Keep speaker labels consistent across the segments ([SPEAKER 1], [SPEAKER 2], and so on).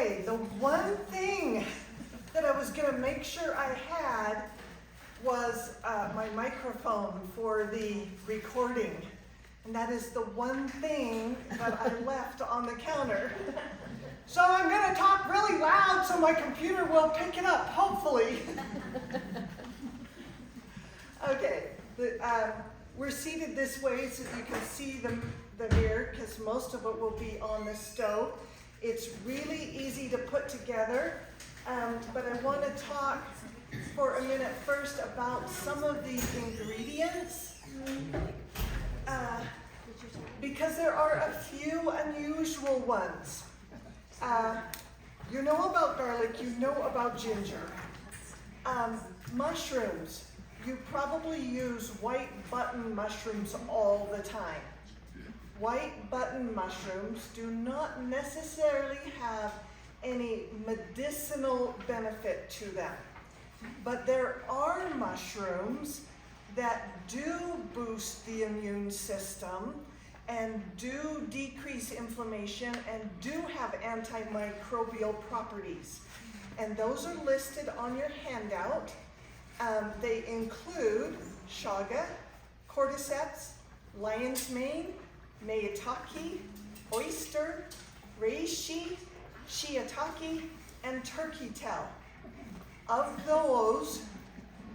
[SPEAKER 1] Okay, the one thing that I was gonna make sure I had was my microphone for the recording. And that is the one thing that I left on the counter. So I'm gonna talk really loud so my computer will pick it up, hopefully. Okay, we're seated this way so that you can see the mirror, because most of it will be on the stove. It's really easy to put together, but I want to talk for a minute first about some of the ingredients, because there are a few unusual ones. You know about garlic, you know about ginger. Mushrooms, you probably use white button mushrooms all the time. White button mushrooms do not necessarily have any medicinal benefit to them, but there are mushrooms that do boost the immune system and do decrease inflammation and do have antimicrobial properties. And those are listed on your handout. They include chaga, cordyceps, lion's mane, maitake, oyster, reishi, shiitake, and turkey tail. Of those,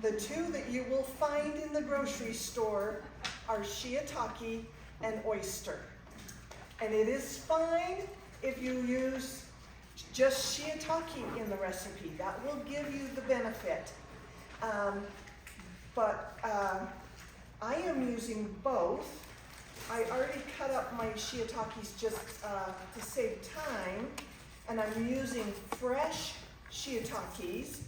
[SPEAKER 1] the two that you will find in the grocery store are shiitake and oyster. And it is fine if you use just shiitake in the recipe. That will give you the benefit. But I am using both. I already cut up my shiitakes just to save time, and I'm using fresh shiitakes,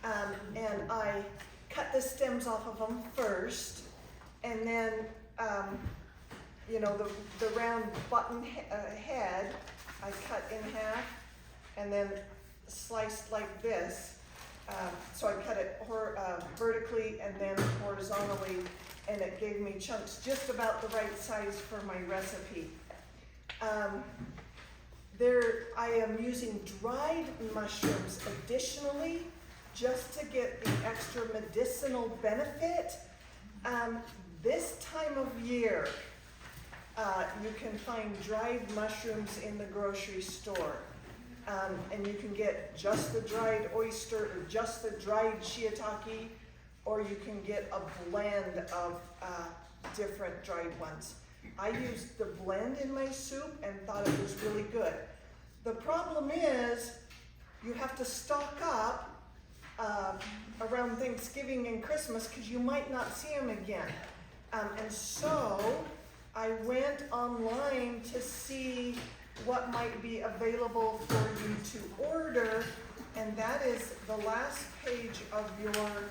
[SPEAKER 1] and I cut the stems off of them first, and then you know, the round button head I cut in half and then sliced like this. So I cut it vertically and then horizontally, and it gave me chunks just about the right size for my recipe. I am using dried mushrooms additionally, just to get the extra medicinal benefit. This time of year, you can find dried mushrooms in the grocery store. And you can get just the dried oyster or just the dried shiitake, or you can get a blend of different dried ones. I used the blend in my soup and thought it was really good. The problem is you have to stock up around Thanksgiving and Christmas because you might not see them again. And so I went online to see what might be available for you to order, and that is the last page of your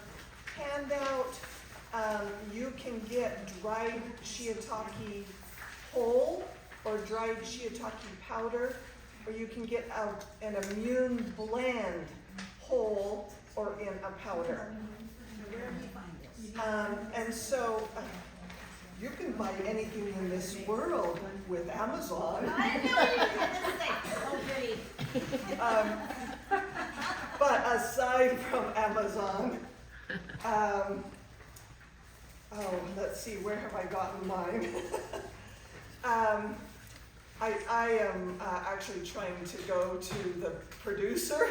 [SPEAKER 1] handout. You can get dried shiitake whole or dried shiitake powder, or you can get an immune blend whole or in a powder.
[SPEAKER 2] Where do you find this?
[SPEAKER 1] And so you can buy anything in this world with Amazon.
[SPEAKER 2] I knew you had this thing. Oh, goody.
[SPEAKER 1] But aside from Amazon, let's see, where have I gotten mine? I am actually trying to go to the producer.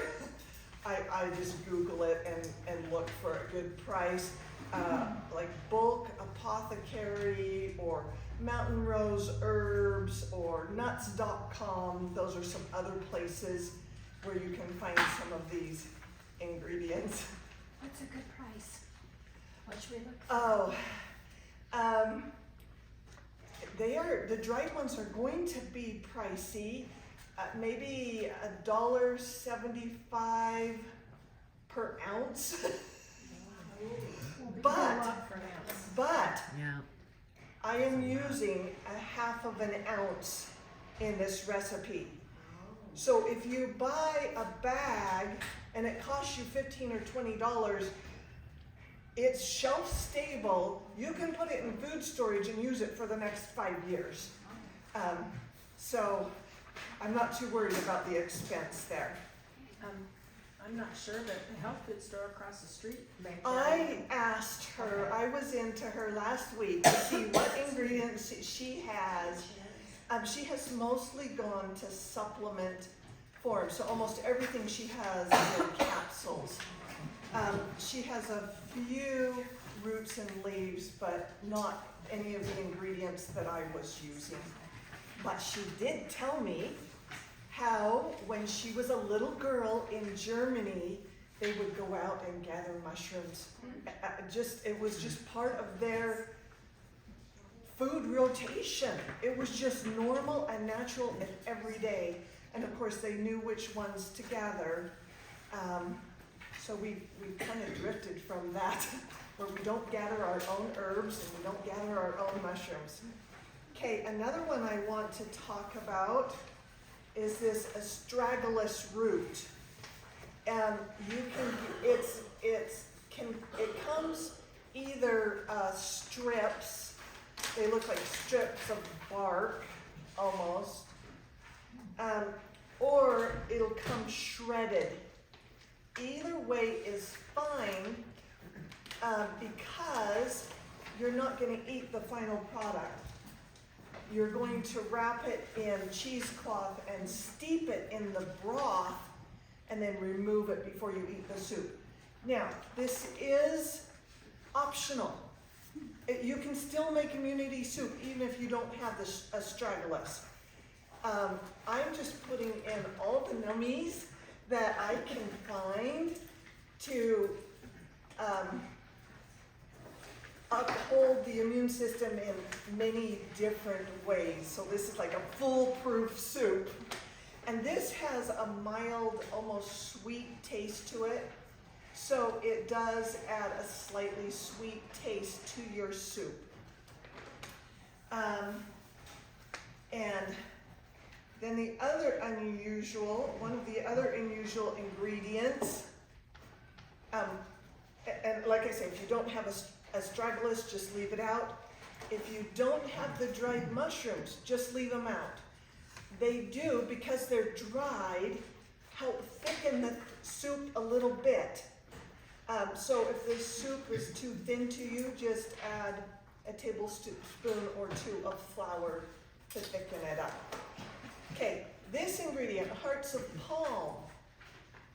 [SPEAKER 1] I just Google it and look for a good price. Like Bulk Apothecary or Mountain Rose Herbs or nuts.com. Those are some other places where you can find some of these ingredients.
[SPEAKER 2] What's a good price? What should we look for?
[SPEAKER 1] The dried ones are going to be pricey, maybe $1.75 per ounce. But
[SPEAKER 3] Yeah.
[SPEAKER 1] I am using a half of an ounce in this recipe. So if you buy a bag and it costs you $15 or $20, it's shelf stable. You can put it in food storage and use it for the next 5 years. So I'm not too worried about the expense there.
[SPEAKER 3] I'm not sure, but the health food store across the street may.
[SPEAKER 1] I asked her, I was into her last week to see what ingredients she has. She has mostly gone to supplement form, so almost everything she has is in capsules. She has a few roots and leaves, but not any of the ingredients that I was using. But she did tell me how when she was a little girl in Germany, they would go out and gather mushrooms. It was just part of their food rotation. It was just normal and natural and everyday. And of course they knew which ones to gather. So we kind of drifted from that, where we don't gather our own herbs and we don't gather our own mushrooms. Okay, another one I want to talk about is this astragalus root. It comes either strips, they look like strips of bark almost, or it'll come shredded. Either way is fine, because you're not going to eat the final product. You're going to wrap it in cheesecloth and steep it in the broth and then remove it before you eat the soup. Now, this is optional. You can still make immunity soup even if you don't have the astragalus. I'm just putting in all the nummies that I can find to uphold the immune system in many different ways. So this is like a foolproof soup. And this has a mild, almost sweet taste to it. So it does add a slightly sweet taste to your soup. And then one of the other unusual ingredients, and like I say, if you don't have astragalus, just leave it out. If you don't have the dried mushrooms, just leave them out. They do, because they're dried, help thicken the soup a little bit. So if the soup is too thin to you, just add a tablespoon or two of flour to thicken it up. Okay, this ingredient, hearts of palm.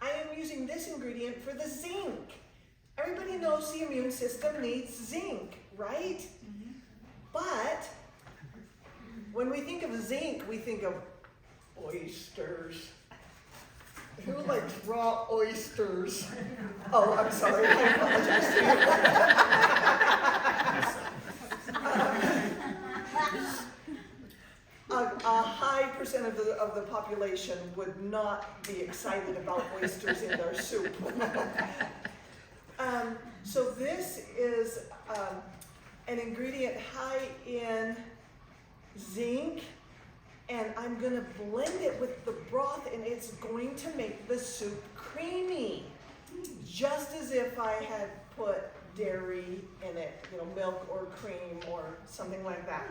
[SPEAKER 1] I am using this ingredient for the zinc. Everybody knows the immune system needs zinc, right? Mm-hmm. But when we think of zinc, we think of oysters. Who likes raw oysters? Oh, I'm sorry, I apologize to you. A high percent of the population would not be excited about oysters in their soup. So this is an ingredient high in zinc, and I'm going to blend it with the broth, and it's going to make the soup creamy, just as if I had put dairy in it, milk or cream or something like that.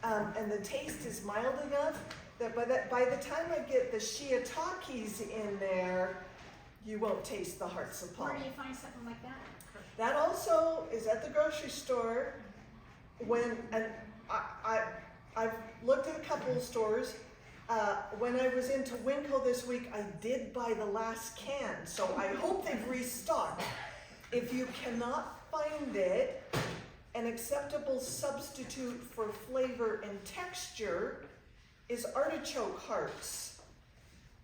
[SPEAKER 1] And the taste is mild enough that by the time I get the shiitakes in there, you won't taste the hearts of palm.
[SPEAKER 2] Where do you find something like that?
[SPEAKER 1] That also is at the grocery store. I've looked at a couple of stores. When I was into Winkle this week, I did buy the last can, so I hope they've restocked. If you cannot find it, an acceptable substitute for flavor and texture is artichoke hearts.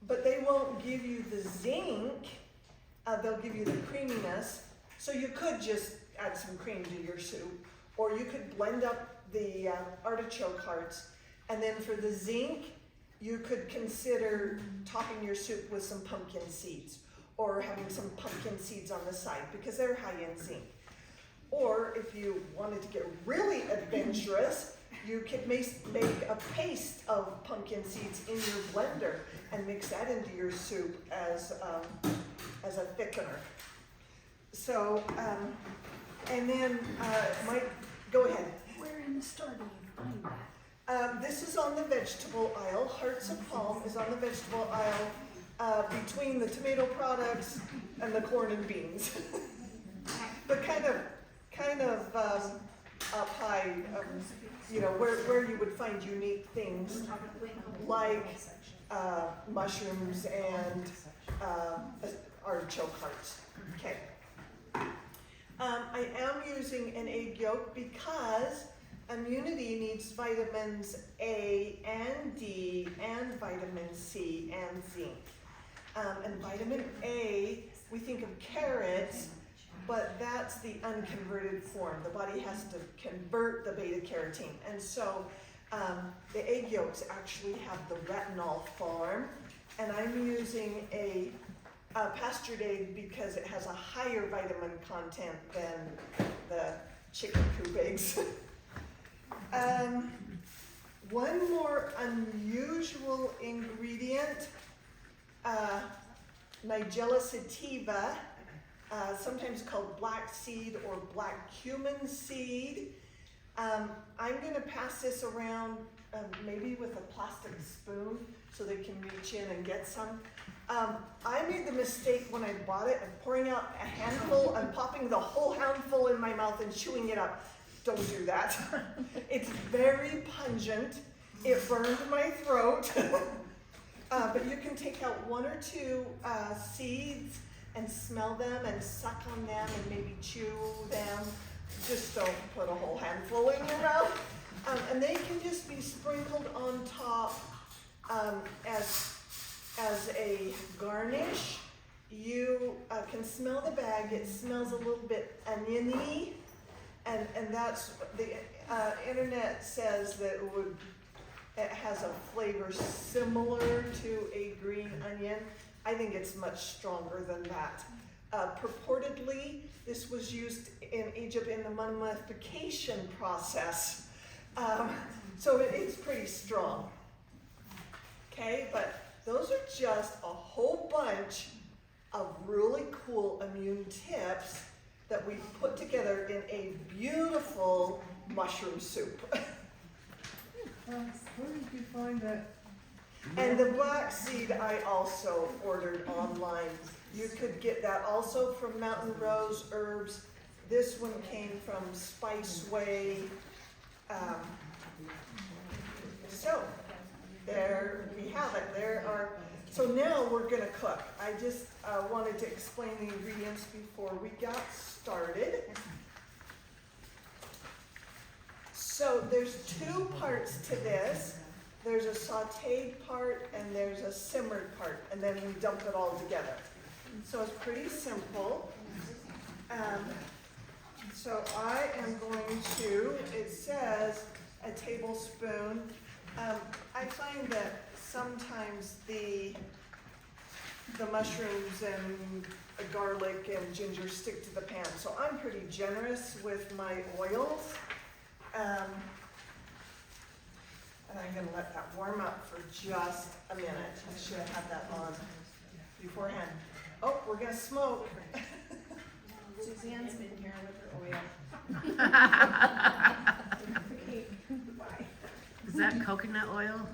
[SPEAKER 1] But they won't give you the zinc, they'll give you the creaminess. So you could just add some cream to your soup, or you could blend up the artichoke hearts, and then for the zinc, you could consider topping your soup with some pumpkin seeds, or having some pumpkin seeds on the side, because they're high in zinc. Or if you wanted to get really adventurous, you could make a paste of pumpkin seeds in your blender and mix that into your soup as a thickener. So, and then, Mike, go ahead.
[SPEAKER 2] Where in the store do you find that?
[SPEAKER 1] This is on the vegetable aisle. Hearts of Palm is on the vegetable aisle between the tomato products and the corn and beans. But kind of up high, you know, where you would find unique things like mushrooms and artichoke hearts. Okay. I am using an egg yolk because immunity needs vitamins A and D and vitamin C and zinc. And vitamin A, we think of carrots, but that's the unconverted form. The body has to convert the beta carotene. And so the egg yolks actually have the retinol form. And I'm using a pastured egg because it has a higher vitamin content than the chicken coop eggs. One more unusual ingredient, Nigella sativa, sometimes called black seed or black cumin seed. I'm going to pass this around maybe with a plastic spoon so they can reach in and get some. I made the mistake when I bought it of pouring out a handful and popping the whole handful in my mouth and chewing it up. Don't do that. It's very pungent. It burned my throat. But you can take out one or two seeds and smell them and suck on them and maybe chew them. Just don't put a whole handful in your mouth. And they can just be sprinkled on top as a garnish. You can smell the bag. It smells a little bit oniony, and that's the internet says that it has a flavor similar to a green onion. I think it's much stronger than that. Purportedly, this was used in Egypt in the mummification process, so it's pretty strong. Okay, but those are just a whole bunch of really cool immune tips that we put together in a beautiful mushroom soup.
[SPEAKER 4] Where did you find that?
[SPEAKER 1] And the black seed I also ordered online. You could get that also from Mountain Rose Herbs. This one came from Spiceway. So there we have it. So now we're gonna cook. I just wanted to explain the ingredients before we got started. So there's two parts to this. There's a sauteed part and there's a simmered part, and then we dump it all together. So it's pretty simple. So I am going to, it says a tablespoon. I find that sometimes the mushrooms and garlic and ginger stick to the pan, so I'm pretty generous with my oils. And I'm going to let that warm up for just a minute. I should have had that on beforehand. Oh, we're going to smoke.
[SPEAKER 3] Suzanne's been here with her oil.
[SPEAKER 2] Is that coconut oil?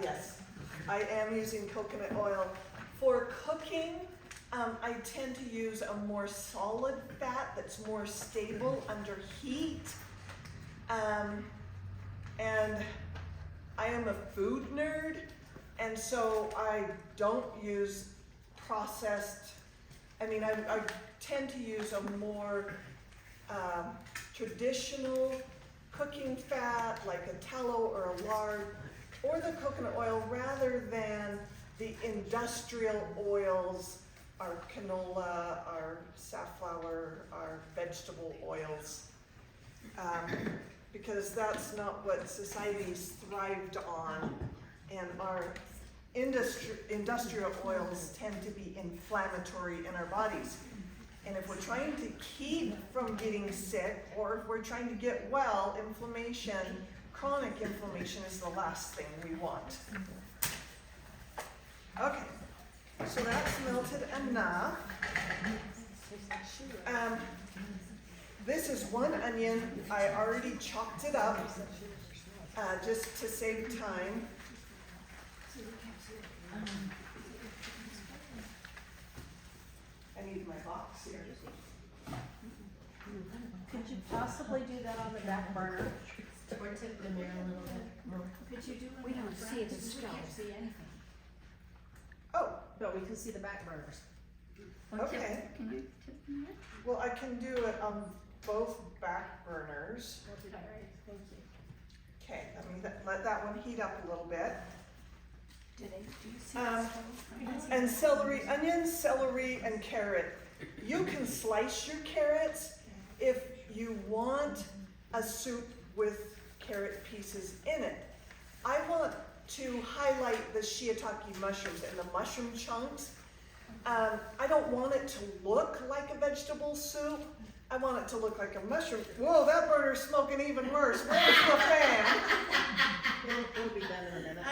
[SPEAKER 1] Yes, I am using coconut oil. For cooking, I tend to use a more solid fat that's more stable under heat. And I am a food nerd, and so I don't use processed. I mean, I tend to use a more traditional cooking fat, like a tallow or a lard, or the coconut oil, rather than the industrial oils, our canola, our safflower, our vegetable oils. Because that's not what society's thrived on, and our industrial oils tend to be inflammatory in our bodies. And if we're trying to keep from getting sick, or if we're trying to get well, inflammation, chronic inflammation is the last thing we want. Okay, so that's melted enough. This is one onion. I already chopped it up. just to save time. I need my box here.
[SPEAKER 3] Could you possibly do that on the back burner?
[SPEAKER 2] Or tip the mirror a little bit more.
[SPEAKER 3] Could you do it?
[SPEAKER 2] We don't see it, it's
[SPEAKER 3] We can't
[SPEAKER 2] stone.
[SPEAKER 3] see anything,
[SPEAKER 1] Oh,
[SPEAKER 3] but we can see the back burners.
[SPEAKER 1] okay.
[SPEAKER 2] Can you tip the mirror?
[SPEAKER 1] Well, I can do it on both back burners.
[SPEAKER 3] We'll do that, right? Thank you.
[SPEAKER 1] Okay, let that one heat up a little bit.
[SPEAKER 2] Do you see
[SPEAKER 1] Um,
[SPEAKER 2] the
[SPEAKER 1] And celery, onions, celery, and carrot. You can slice your carrots if you want a soup with carrot pieces in it. I want to highlight the shiitake mushrooms and the mushroom chunks. I don't want it to look like a vegetable soup. I want it to look like a mushroom. Whoa, that burner's smoking even worse. Where's the fan?
[SPEAKER 3] It'll be done in a minute.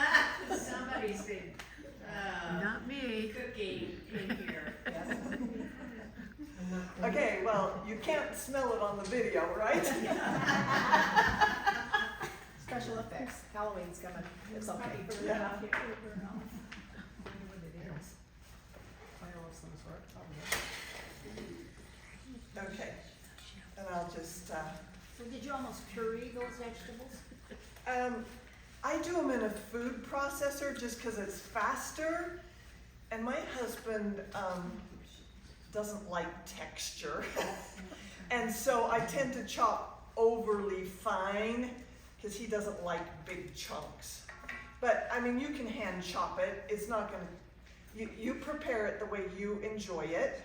[SPEAKER 2] Somebody's been,
[SPEAKER 5] Not me.
[SPEAKER 2] cooking in here.
[SPEAKER 1] Okay, well, you can't smell it on the video, right?
[SPEAKER 3] Special effects, Halloween's coming, it's okay.
[SPEAKER 1] Yeah.
[SPEAKER 3] Oil of some sort, probably.
[SPEAKER 1] Okay, and I'll just,
[SPEAKER 2] So did you almost puree those vegetables?
[SPEAKER 1] I do them in a food processor just because it's faster, and my husband doesn't like texture, and so I tend to chop overly fine because he doesn't like big chunks. But I mean, you can hand chop it. It's not gonna. You prepare it the way you enjoy it.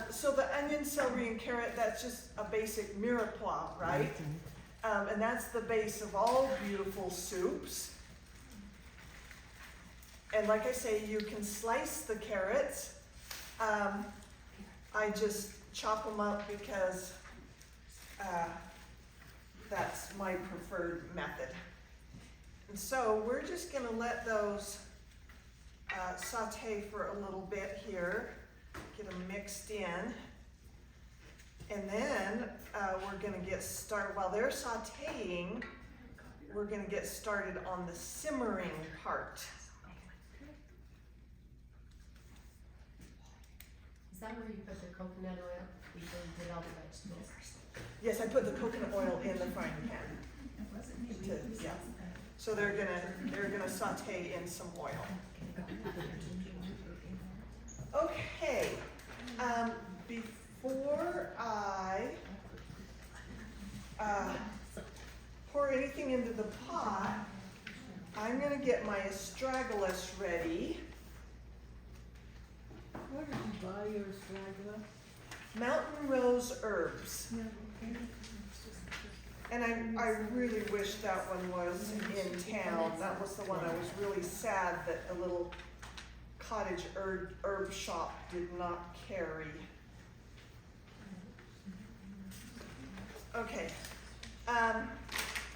[SPEAKER 1] So the onion, celery, and carrot, that's just a basic mirepoix, right? And that's the base of all beautiful soups. And like I say, you can slice the carrots. I just chop them up because that's my preferred method. And so we're just gonna let those saute for a little bit here, get them mixed in. And then we're gonna get started, while they're sauteing, we're gonna get started on the simmering part.
[SPEAKER 2] Is that where you put the coconut oil before you did all the vegetables?
[SPEAKER 1] Yes, I put the coconut oil in the frying pan. Yeah. So they're gonna saute in some oil. Okay, before I pour anything into the pot, I'm gonna get my astragalus ready.
[SPEAKER 4] Where did you buy your astragalus?
[SPEAKER 1] Mountain Rose Herbs.
[SPEAKER 4] Yeah, okay.
[SPEAKER 1] And I really wish that one was in town. That was the one I was really sad that the little cottage herb shop did not carry. Okay,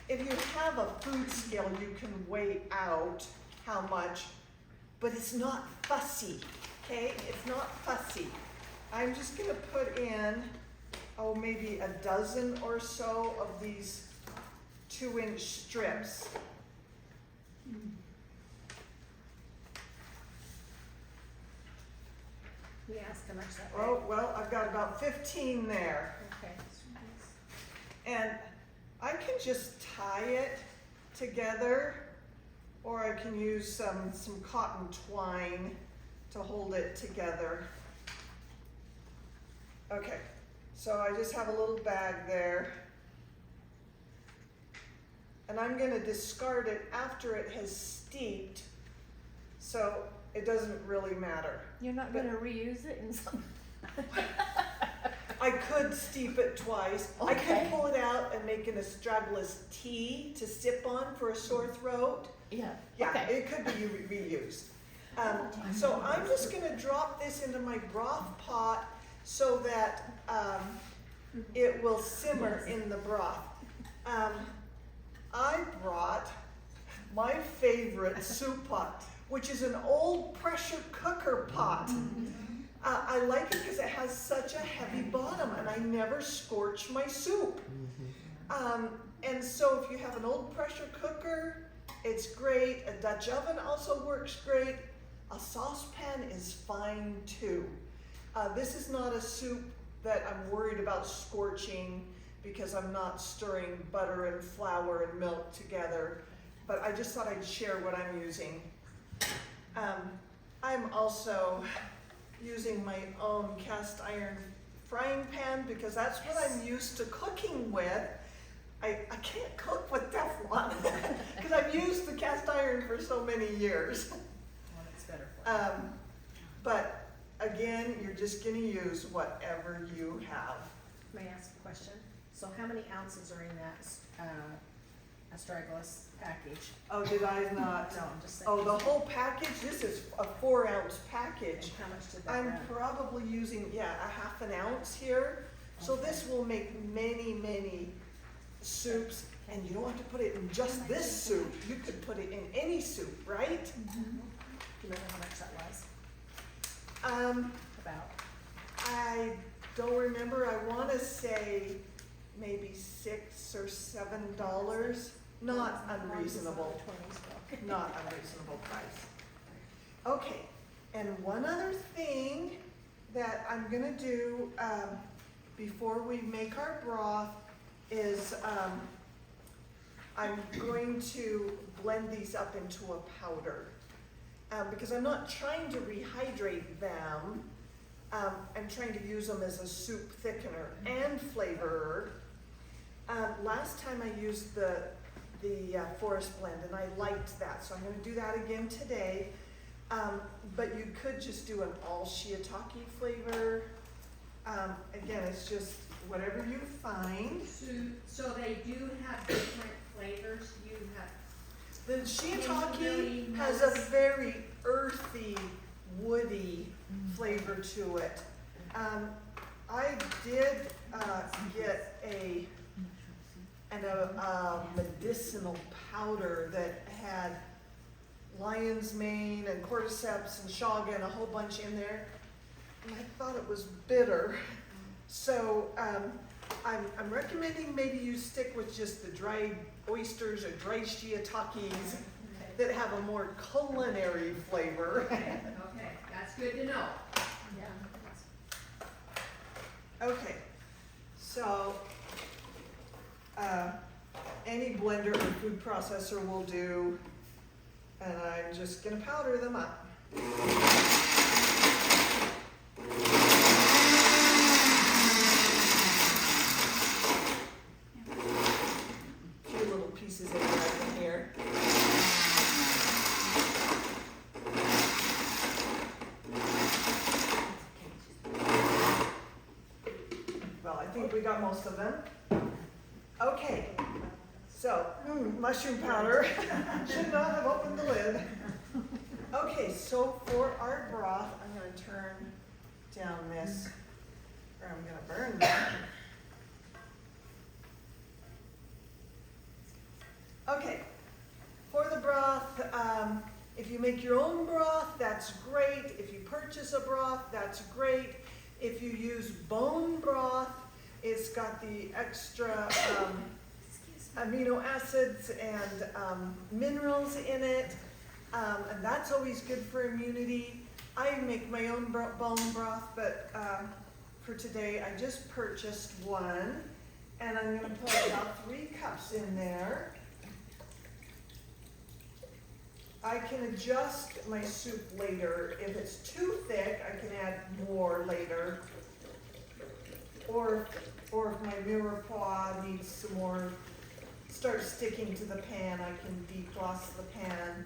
[SPEAKER 1] if you have a food scale, you can weigh out how much, but it's not fussy, okay? It's not fussy. I'm just gonna put in, maybe a dozen or so of these 2-inch strips.
[SPEAKER 3] We asked how much that
[SPEAKER 1] Oh, well, I've got about 15 there.
[SPEAKER 3] Okay.
[SPEAKER 1] And I can just tie it together, or I can use some cotton twine to hold it together. Okay, so I just have a little bag there. And I'm gonna discard it after it has steeped, so it doesn't really matter.
[SPEAKER 5] You're not
[SPEAKER 1] But-
[SPEAKER 5] gonna reuse it in some?
[SPEAKER 1] I could steep it twice. I
[SPEAKER 5] Okay.
[SPEAKER 1] could pull it out and make an astragalus tea to sip on for a sore throat.
[SPEAKER 5] Yeah.
[SPEAKER 1] Yeah,
[SPEAKER 5] Okay.
[SPEAKER 1] it could be reused. So I'm just gonna drop this into my broth pot so that it will simmer in the broth. I brought my favorite soup pot, which is an old pressure cooker pot. I like it because it has such a heavy bottom and I never scorch my soup. And so if you have an old pressure cooker, it's great. A Dutch oven also works great. A saucepan is fine too. This is not a soup that I'm worried about scorching because I'm not stirring butter and flour and milk together. But I just thought I'd share what I'm using. I'm also using my own cast iron frying pan because that's what I'm used to cooking with. I can't cook with Teflon because I've used the cast iron for so many years.
[SPEAKER 3] Well, it's better for you.
[SPEAKER 1] But again, you're just gonna use whatever you have.
[SPEAKER 3] May I ask a question? So how many ounces are in that, astragalus package?
[SPEAKER 1] Oh, did I not?
[SPEAKER 3] No, I'm just saying.
[SPEAKER 1] Oh, the whole package? This is a 4-ounce package.
[SPEAKER 3] And how much did that
[SPEAKER 1] I'm
[SPEAKER 3] run?
[SPEAKER 1] probably using, a half an ounce here. So
[SPEAKER 3] Okay.
[SPEAKER 1] this will make many, many soups. And you don't have to put it in just this soup. You could put it in any soup, right?
[SPEAKER 3] Do you remember how much that was? About?
[SPEAKER 1] I don't remember. I want to say maybe $6 or $7. Not unreasonable. Not unreasonable price. Okay, and one other thing that I'm gonna do before we make our broth is I'm going to blend these up into a powder. Because I'm not trying to rehydrate them, I'm trying to use them as a soup thickener and flavorer. Last time I used the forest blend and I liked that, so I'm gonna do that again today. But you could just do an all shiitake flavor. Again, it's just whatever you find.
[SPEAKER 2] So they do have different flavors, you have,
[SPEAKER 1] The shiitake has a very earthy, woody flavor to it. I did get a medicinal powder that had lion's mane and cordyceps and chaga and a whole bunch in there, and I thought it was bitter. So I'm recommending maybe you stick with just the dried oysters or dried shiitakes that have a more culinary flavor.
[SPEAKER 2] okay, that's good to know.
[SPEAKER 3] Yeah.
[SPEAKER 1] Okay, so any blender or food processor will do, and I'm just gonna powder them up. A few little pieces of bread in here. Well, I think we got most of them. Okay, so, mushroom powder. Should not have opened the lid. Okay, so for our broth, I'm gonna turn down this, or I'm gonna burn that. Okay, for the broth, if you make your own broth, that's great. If you purchase a broth, that's great. If you use bone broth, it's got the extra amino acids and minerals in it, and that's always good for immunity. I make my own bone broth, but for today I just purchased one, and I'm going to put about 3 cups in there. I can adjust my soup later. If it's too thick, I can add more later. Or if my mirepoix needs some more, start sticking to the pan, I can defrost the pan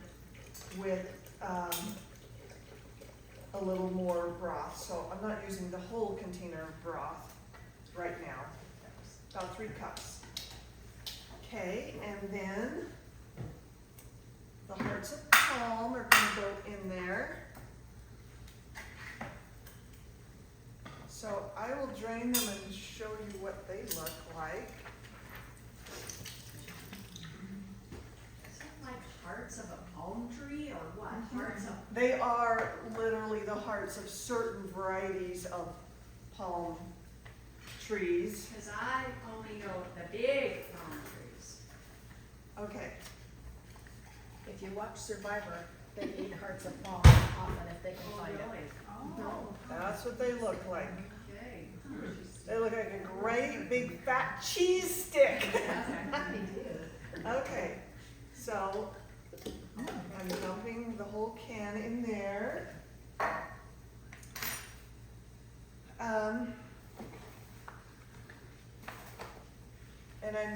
[SPEAKER 1] with a little more broth. So I'm not using the whole container of broth right now. About 3 cups. Okay, and then the hearts of palm are going to go in there. So I will drain them and show you what they look like.
[SPEAKER 2] Is it like hearts of a palm tree or what? Hearts of,
[SPEAKER 1] They are literally the hearts of certain varieties of palm trees.
[SPEAKER 2] because I only know the big palm trees.
[SPEAKER 1] Okay,
[SPEAKER 3] If you watch Survivor, they eat hearts of palm often if they can
[SPEAKER 2] Oh,
[SPEAKER 3] find it.
[SPEAKER 2] really? Oh,
[SPEAKER 1] that's what they look like.
[SPEAKER 2] okay.
[SPEAKER 1] They look like a great big fat cheese stick.
[SPEAKER 2] They do.
[SPEAKER 1] Okay, so I'm dumping the whole can in there. And I'm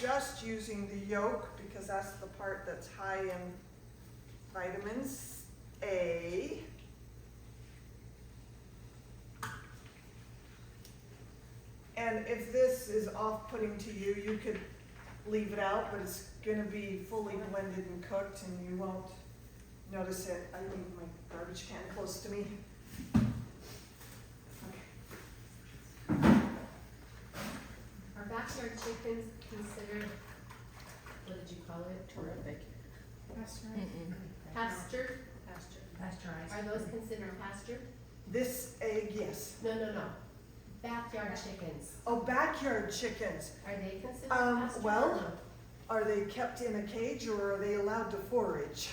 [SPEAKER 1] just using the yolk because that's the part that's high in vitamins A. And if this is off-putting to you, you could leave it out, but it's gonna be fully blended and cooked and you won't notice it. I leave my garbage can close to me.
[SPEAKER 6] Are backyard chickens considered, what did you call it?
[SPEAKER 3] Terrific.
[SPEAKER 6] Pastured?
[SPEAKER 3] Pasture.
[SPEAKER 6] Are those considered pastured?
[SPEAKER 1] This egg, yes.
[SPEAKER 6] No. Backyard chickens,
[SPEAKER 1] Oh, backyard chickens.
[SPEAKER 6] are they considered pastured?
[SPEAKER 1] Well, are they kept in a cage or are they allowed to forage?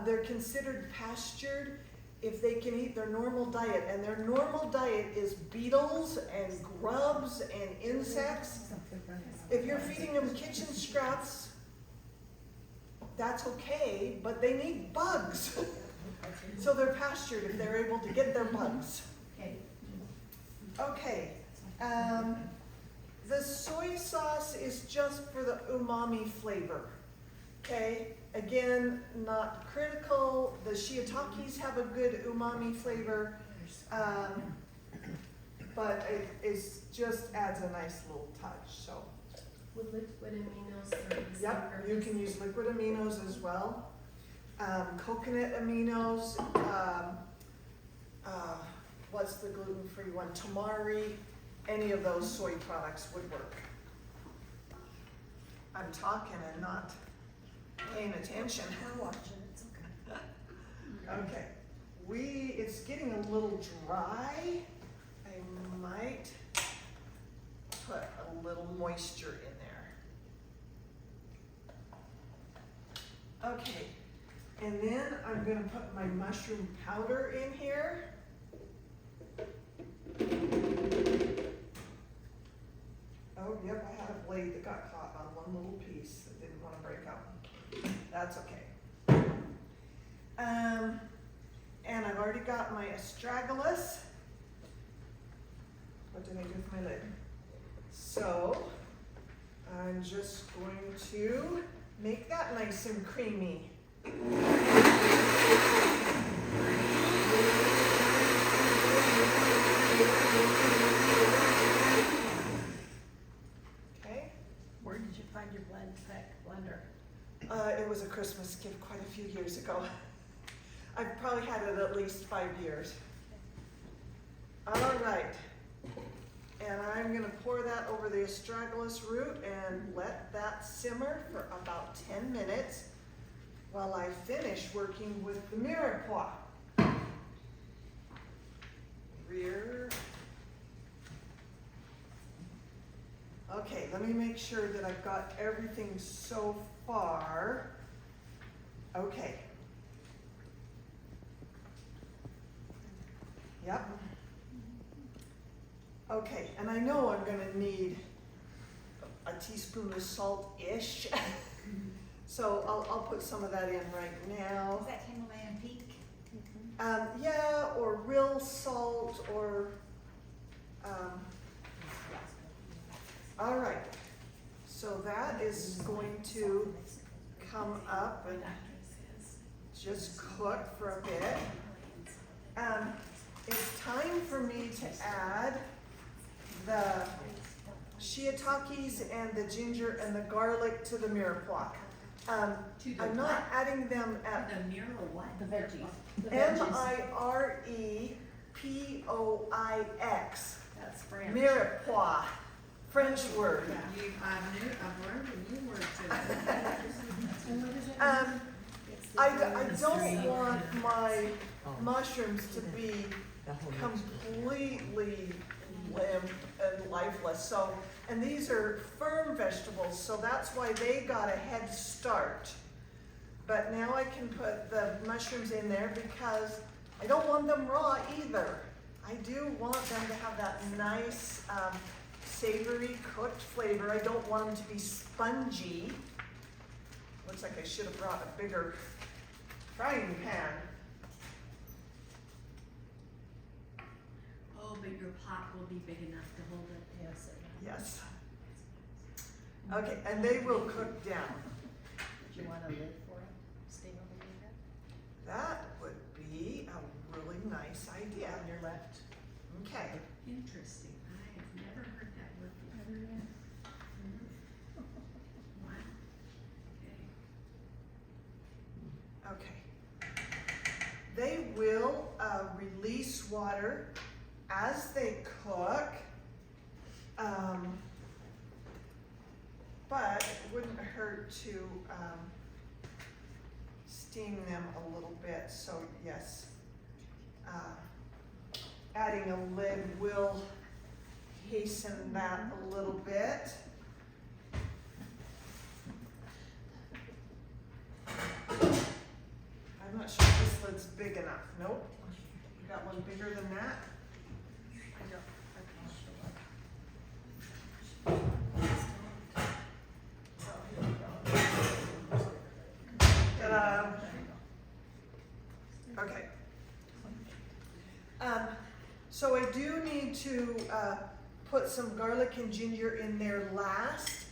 [SPEAKER 1] They're considered pastured if they can eat their normal diet, and their normal diet is beetles and grubs and insects. If you're feeding them kitchen scraps, that's okay, but they need bugs. So they're pastured if they're able to get their bugs.
[SPEAKER 6] Okay,
[SPEAKER 1] Okay, the soy sauce is just for the umami flavor, okay? Again, not critical, the shiitakes have a good umami flavor, but it just adds a nice little touch, so.
[SPEAKER 6] would liquid aminos serve the same
[SPEAKER 1] Yep, you
[SPEAKER 6] purpose?
[SPEAKER 1] can use liquid aminos as well. Coconut aminos, what's the gluten-free one? Tamari, any of those soy products would work. I'm talking and not paying attention.
[SPEAKER 3] We're watching, it's okay.
[SPEAKER 1] Okay, it's getting a little dry. I might put a little moisture in there. Okay, and then I'm gonna put my mushroom powder in here. Oh, yep, I had a blade that got caught on one little piece that didn't wanna break out. That's okay. And I've already got my astragalus. What did I do with my lid? So, I'm just going to make that nice and creamy. Okay,
[SPEAKER 3] Where did you find your blender?
[SPEAKER 1] it was a Christmas gift quite a few years ago. I've probably had it at least 5 years. All right. And I'm gonna pour that over the astragalus root and let that simmer for about 10 minutes while I finish working with the mirepoix. Rear. Okay, let me make sure that I've got everything so far. Okay. Yep. Okay, and I know I'm gonna need a teaspoon of salt-ish. So I'll put some of that in right now.
[SPEAKER 7] Is that Himalayan Peak?
[SPEAKER 1] Yeah, or real salt, or, all right. So that is going to come up and just cook for a bit. It's time for me to add the shiitakes and the ginger and the garlic to the mirepoix. I'm not adding them at
[SPEAKER 2] The mural what?
[SPEAKER 3] The veggies. The veggies.
[SPEAKER 1] Mirepoix,
[SPEAKER 3] That's French.
[SPEAKER 1] mirepoix, French word.
[SPEAKER 2] I've learned a new word today.
[SPEAKER 3] And what is it?
[SPEAKER 1] I don't want my mushrooms to be completely limp and lifeless, so And these are firm vegetables, so that's why they got a head start. But now I can put the mushrooms in there because I don't want them raw either. I do want them to have that nice savory cooked flavor. I don't want them to be spongy. Looks like I should have brought a bigger frying pan.
[SPEAKER 2] Oh, but your pot will be big enough to hold it.
[SPEAKER 3] Yes, it will.
[SPEAKER 1] Yes. Okay, and they will cook down.
[SPEAKER 3] Do you want a lid for it? Steam over there?
[SPEAKER 1] That would be a really nice idea.
[SPEAKER 3] On your left.
[SPEAKER 1] Okay.
[SPEAKER 2] Interesting. I have never heard that word before. Wow. Okay.
[SPEAKER 1] Okay. They will release water as they cook, but it wouldn't hurt to steam them a little bit. So yes, adding a lid will hasten that a little bit. I'm not sure this lid's big enough. Nope. You got one bigger than that?
[SPEAKER 3] I don't.
[SPEAKER 1] Ta-da. Okay. So I do need to put some garlic and ginger in there last.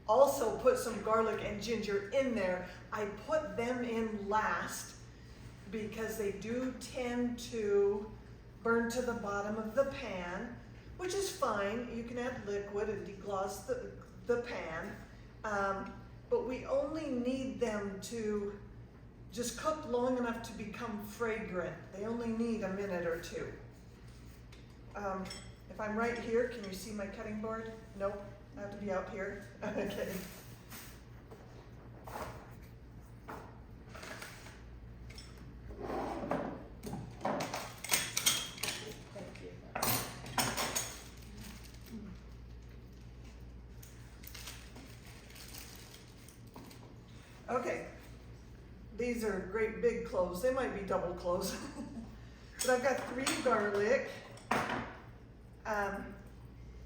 [SPEAKER 1] Also put some garlic and ginger in there. I put them in last because they do tend to burn to the bottom of the pan, which is fine. You can add liquid and deglaze the pan. But we only need them to just cook long enough to become fragrant. They only need a minute or two. If I'm right here, can you see my cutting board? Nope, I have to be out here. Okay.
[SPEAKER 3] Thank you.
[SPEAKER 1] Okay, these are great big cloves. They might be double cloves. But I've got 3 garlic.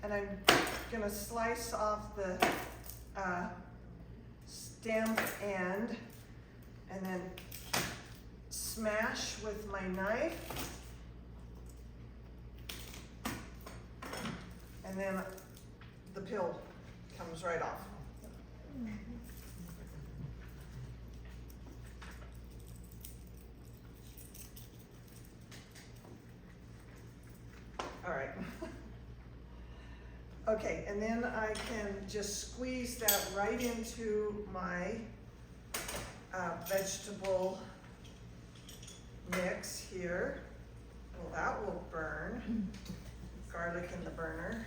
[SPEAKER 1] And I'm gonna slice off the stem end and then smash with my knife. And then the peel comes right off. All right. Okay, and then I can just squeeze that right into my vegetable mix here. Well, that will burn. Garlic in the burner.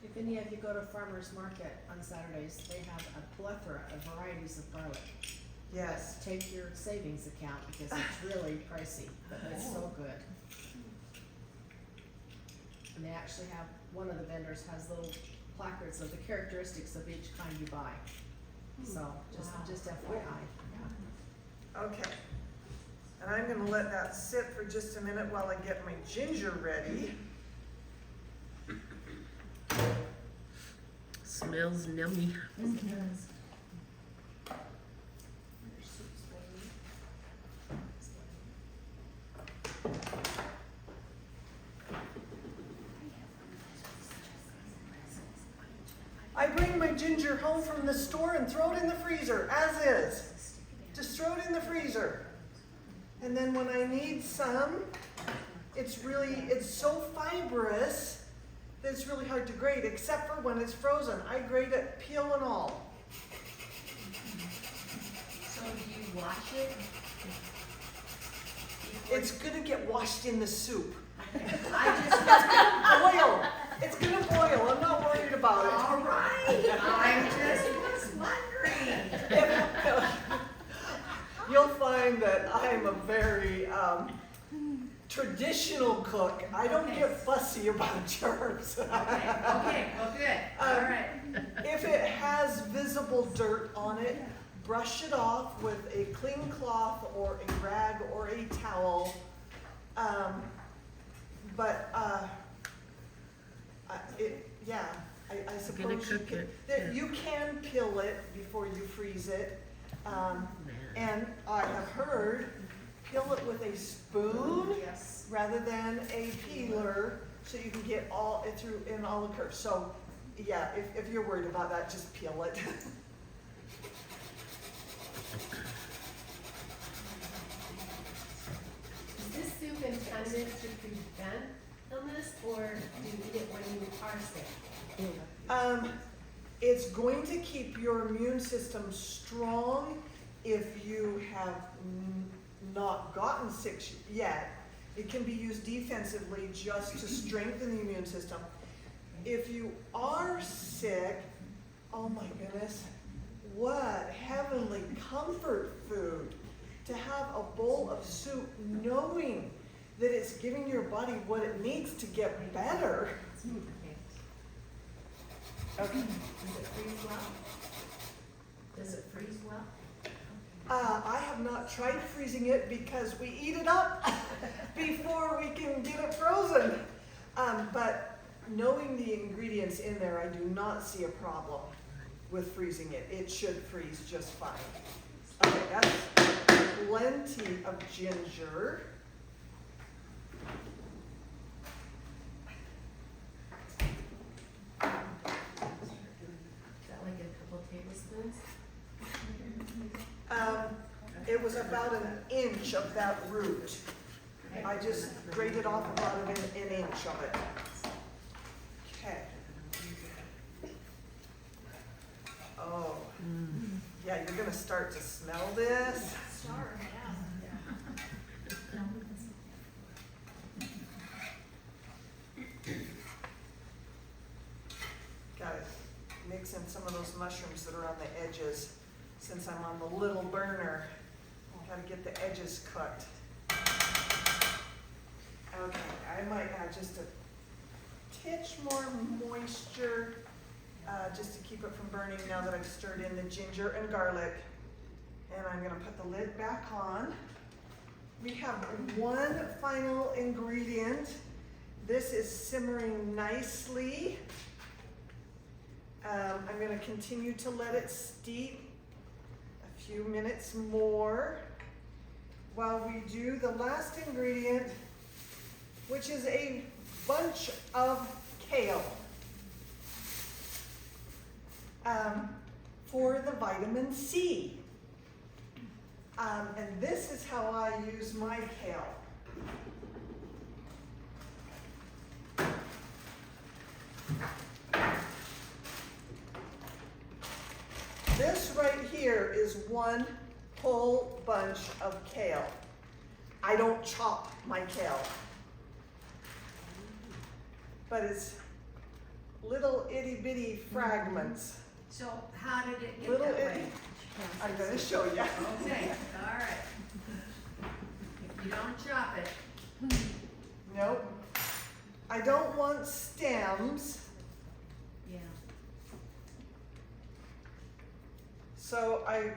[SPEAKER 3] If any of you go to farmer's market on Saturdays, they have a plethora of varieties of garlic.
[SPEAKER 1] Yes.
[SPEAKER 3] Take your savings account because it's really pricey, but it's so good. And they actually have, one of the vendors has little placards of the characteristics of each kind you buy. So, just FYI, yeah.
[SPEAKER 1] Okay. And I'm gonna let that sit for just a minute while I get my ginger ready.
[SPEAKER 5] Smells yummy.
[SPEAKER 1] I bring my ginger home from the store and throw it in the freezer, as is. Just throw it in the freezer. And then when I need some, it's so fibrous that it's really hard to grate, except for when it's frozen. I grate it peel and all.
[SPEAKER 2] So do you wash it?
[SPEAKER 1] It's gonna get washed in the soup.
[SPEAKER 2] I
[SPEAKER 1] Boil. It's gonna boil. I'm not worried about it.
[SPEAKER 2] all right, I just was wondering.
[SPEAKER 1] You'll find that I'm a very traditional cook. I don't
[SPEAKER 2] Okay.
[SPEAKER 1] get fussy about germs.
[SPEAKER 2] Okay, well, good, all right.
[SPEAKER 1] If it has visible dirt on it, brush it off with a clean cloth or a rag or a towel. I suppose you
[SPEAKER 5] cook
[SPEAKER 1] can,
[SPEAKER 5] it,
[SPEAKER 1] that
[SPEAKER 5] yeah.
[SPEAKER 1] you can peel it before you freeze it. And I have heard, peel it with a spoon
[SPEAKER 3] Yes.
[SPEAKER 1] rather than a peeler, so you can get all it through in all the curves. So, yeah, if you're worried about that, just peel it.
[SPEAKER 6] Is this soup intended to prevent illness, or do you eat it when you are sick?
[SPEAKER 1] It's going to keep your immune system strong if you have not gotten sick yet. It can be used defensively just to strengthen the immune system. If you are sick, oh my goodness, what heavenly comfort food to have a bowl of soup knowing that it's giving your body what it needs to get better. Okay.
[SPEAKER 6] Does it freeze well? Does it freeze well?
[SPEAKER 1] I have not tried freezing it because we eat it up before we can get it frozen. But knowing the ingredients in there, I do not see a problem with freezing it. It should freeze just fine. Okay, that's plenty of ginger.
[SPEAKER 6] Is that like a couple tablespoons?
[SPEAKER 1] It was about an inch of that root. I just grated off about an inch of it. Okay. Oh, yeah, you're gonna start to smell this.
[SPEAKER 2] Sure, yeah.
[SPEAKER 1] Gotta mix in some of those mushrooms that are on the edges. Since I'm on the little burner, gotta get the edges cooked. Okay, I might add just a titch more moisture, just to keep it from burning now that I've stirred in the ginger and garlic. And I'm gonna put the lid back on. We have one final ingredient. This is simmering nicely. I'm gonna continue to let it steep a few minutes more while we do the last ingredient, which is a bunch of kale for the vitamin C. And this is how I use my kale. This right here is one whole bunch of kale. I don't chop my kale, but it's little itty bitty fragments.
[SPEAKER 2] So how did it get
[SPEAKER 1] Little
[SPEAKER 2] that
[SPEAKER 1] itty.
[SPEAKER 2] way?
[SPEAKER 1] I'm gonna show you.
[SPEAKER 2] Okay, all right. If you don't chop it,
[SPEAKER 1] Nope. I don't want stems,
[SPEAKER 2] yeah.
[SPEAKER 1] so I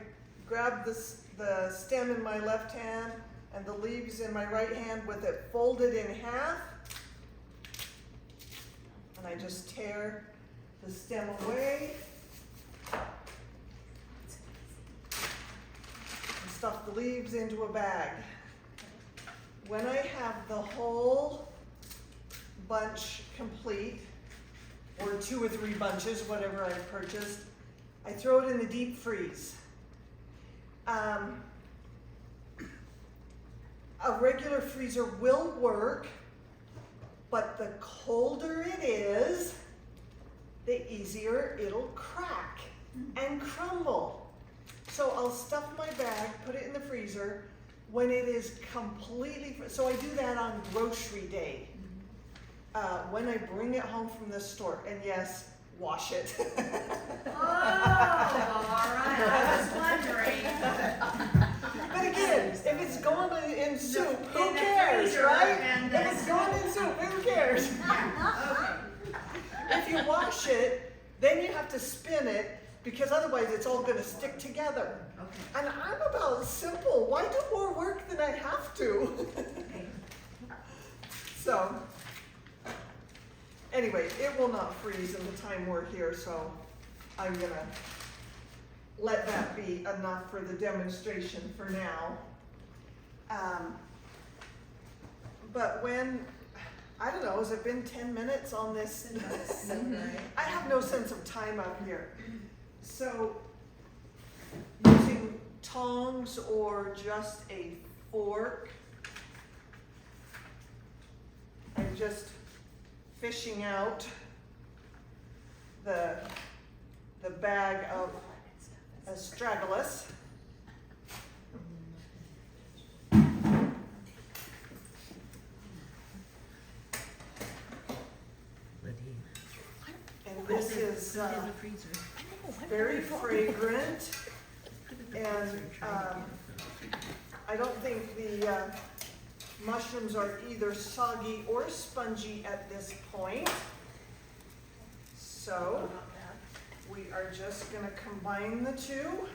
[SPEAKER 1] grab the stem in my left hand and the leaves in my right hand with it folded in half. And I just tear the stem away. And stuff the leaves into a bag. When I have the whole bunch complete, or 2 or 3 bunches, whatever I've purchased, I throw it in the deep freeze. A regular freezer will work, but the colder it is, the easier it'll crack and crumble. So I'll stuff my bag, put it in the freezer. When it is completely, so I do that on grocery day. When I bring it home from the store, and yes, wash it.
[SPEAKER 2] Oh, all right, I was wondering.
[SPEAKER 1] But again, if it's going in soup, who
[SPEAKER 2] In the
[SPEAKER 1] cares,
[SPEAKER 2] freezer,
[SPEAKER 1] right?
[SPEAKER 2] yeah.
[SPEAKER 1] cares?
[SPEAKER 2] Okay.
[SPEAKER 1] If you wash it, then you have to spin it, because otherwise it's all gonna stick together.
[SPEAKER 2] Okay.
[SPEAKER 1] And I'm about simple, why do more work than I have to?
[SPEAKER 2] Okay.
[SPEAKER 1] So, anyway, it will not freeze in the time we're here, so I'm gonna let that be enough for the demonstration for now. But when, I don't know, has it been 10 minutes on this? I have no sense of time up here. So, using tongs or just a fork, I'm just fishing out the bag of astragalus. And this is very fragrant, and I don't think the mushrooms are either soggy or spongy at this point. So we are just gonna combine the two.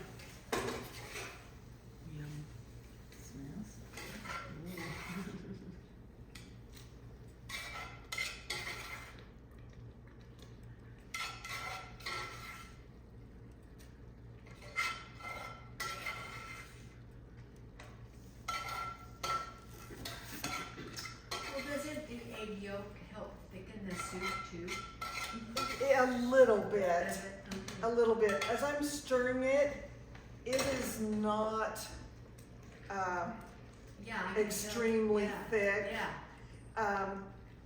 [SPEAKER 2] Well, doesn't the egg yolk help thicken the soup too?
[SPEAKER 1] A little bit,
[SPEAKER 2] Does it?
[SPEAKER 1] a little bit. As I'm stirring it, it is not
[SPEAKER 2] Yeah. I can tell.
[SPEAKER 1] extremely
[SPEAKER 2] Yeah,
[SPEAKER 1] thick.
[SPEAKER 2] Yeah.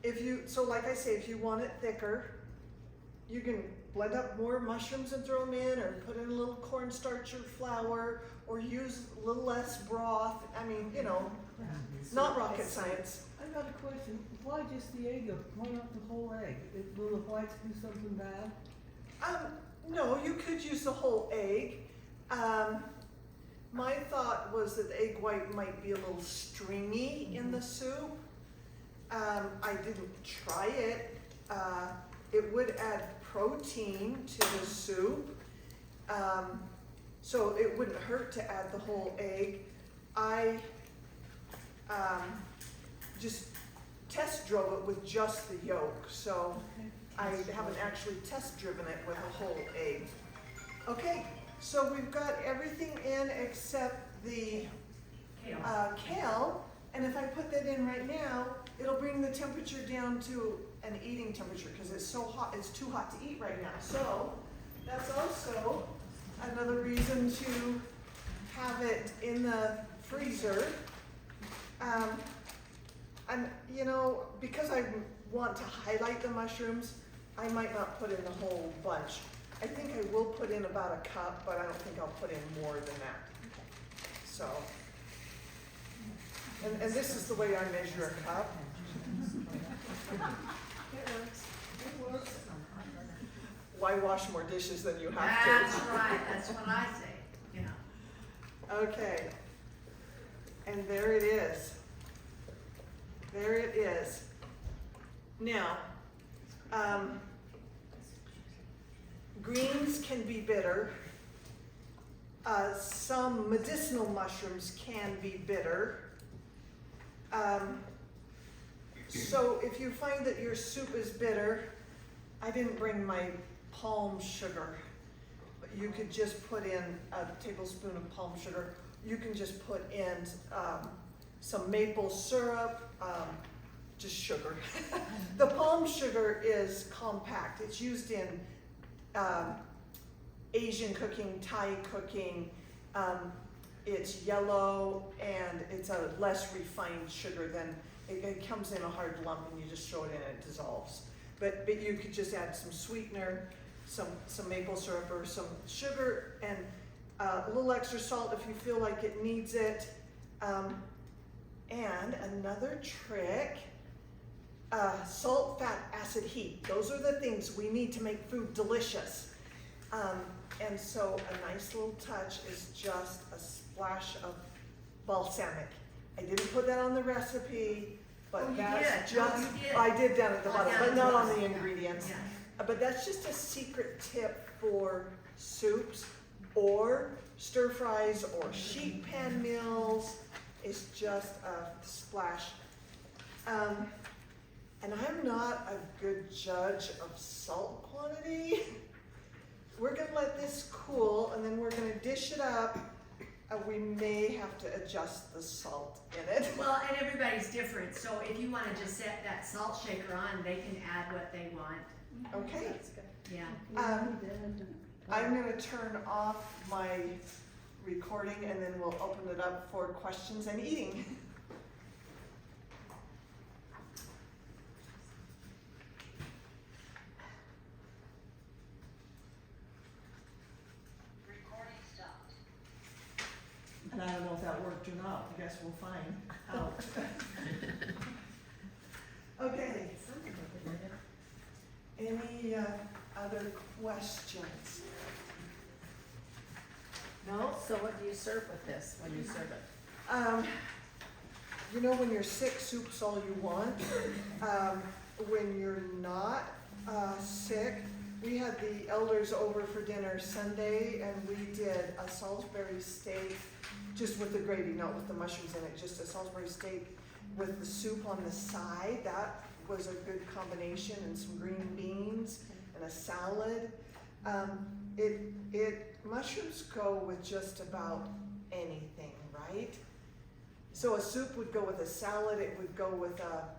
[SPEAKER 1] If you, so like I say, if you want it thicker, you can blend up more mushrooms and throw them in, or put in a little cornstarch or flour, or use a little less broth. I mean, you know, not rocket science.
[SPEAKER 4] I've got a question, why just the egg yolk, why not the whole egg? Will the whites do something bad?
[SPEAKER 1] No, you could use the whole egg. My thought was that the egg white might be a little stringy in the soup. I didn't try it. It would add protein to the soup. So it wouldn't hurt to add the whole egg. I just test drove it with just the yolk, so I haven't actually test driven it with a whole egg. Okay, so we've got everything in except the
[SPEAKER 2] Kale.
[SPEAKER 1] kale, and if I put that in right now, it'll bring the temperature down to an eating temperature, because it's so hot, it's too hot to eat right now. So that's also another reason to have it in the freezer. And you know, because I want to highlight the mushrooms, I might not put in the whole bunch. I think I will put in about a cup, but I don't think I'll put in more than that. So, and this is the way I measure a cup.
[SPEAKER 6] It works.
[SPEAKER 1] Why wash more dishes than you have
[SPEAKER 2] That's
[SPEAKER 1] to?
[SPEAKER 2] right, that's what I say, yeah.
[SPEAKER 1] Okay. And there it is. There it is. Now, greens can be bitter. Some medicinal mushrooms can be bitter. So if you find that your soup is bitter, I didn't bring my palm sugar, but you could just put in a tablespoon of palm sugar. You can just put in some maple syrup, just sugar. The palm sugar is compact. It's used in Asian cooking, Thai cooking. It's yellow, and it's a less refined sugar than, it comes in a hard lump and you just throw it in and it dissolves. But you could just add some sweetener, some maple syrup or some sugar, and a little extra salt if you feel like it needs it. And another trick, salt, fat, acid, heat. Those are the things we need to make food delicious. And so a nice little touch is just a splash of balsamic. I didn't put that on the recipe,
[SPEAKER 2] Oh,
[SPEAKER 1] But
[SPEAKER 2] you
[SPEAKER 1] that's
[SPEAKER 2] did. Oh,
[SPEAKER 1] just,
[SPEAKER 2] you did.
[SPEAKER 1] I did down at the
[SPEAKER 2] Oh,
[SPEAKER 1] bottom,
[SPEAKER 2] down
[SPEAKER 1] but
[SPEAKER 2] at
[SPEAKER 1] not
[SPEAKER 2] the
[SPEAKER 1] on
[SPEAKER 2] bottom,
[SPEAKER 1] the
[SPEAKER 2] yeah.
[SPEAKER 1] ingredients.
[SPEAKER 2] Yeah.
[SPEAKER 1] But that's just a secret tip for soups or stir fries or sheet pan meals. It's just a splash. And I'm not a good judge of salt quantity. We're gonna let this cool and then we're gonna dish it up. We may have to adjust the salt in it.
[SPEAKER 2] Well, and everybody's different, so if you wanna just set that salt shaker on, they can add what they want,
[SPEAKER 1] Okay.
[SPEAKER 3] That's good.
[SPEAKER 2] yeah.
[SPEAKER 1] I'm gonna turn off my recording and then we'll open it up for questions and eating. And I don't know if that worked or not. I guess we'll find out. Okay. Any other questions? No?
[SPEAKER 3] So what do you serve with this when you serve it?
[SPEAKER 1] You know, when you're sick, soup's all you want. When you're not sick, we had the elders over for dinner Sunday and we did a Salisbury steak, just with the gravy, not with the mushrooms in it, just a Salisbury steak with the soup on the side. That was a good combination, and some green beans and a salad. Mushrooms go with just about anything, right? So a soup would go with a salad, it would go with a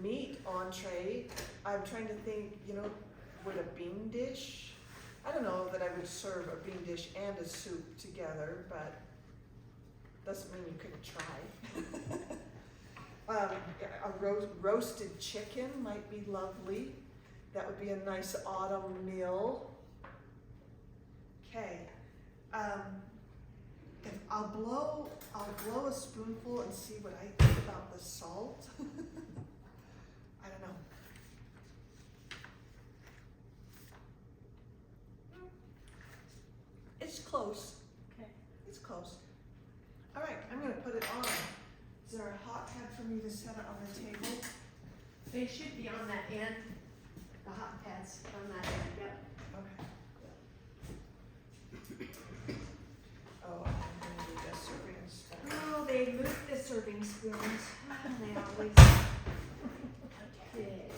[SPEAKER 1] meat entree. I'm trying to think, you know, would a bean dish? I don't know that I would serve a bean dish and a soup together, but doesn't mean you couldn't try. A roasted chicken might be lovely. That would be a nice autumn meal. Okay. If I'll blow a spoonful and see what I think about the salt. I don't know. It's close.
[SPEAKER 6] Okay.
[SPEAKER 1] It's close. All right, I'm gonna put it on. Is there a hot pad for me to set it on the table?
[SPEAKER 2] They should be on that end, the hot pads on that end, yep.
[SPEAKER 1] Okay. Oh, I'm gonna need a serving spoon.
[SPEAKER 2] Oh, they moved the serving spoons, they always. Okay.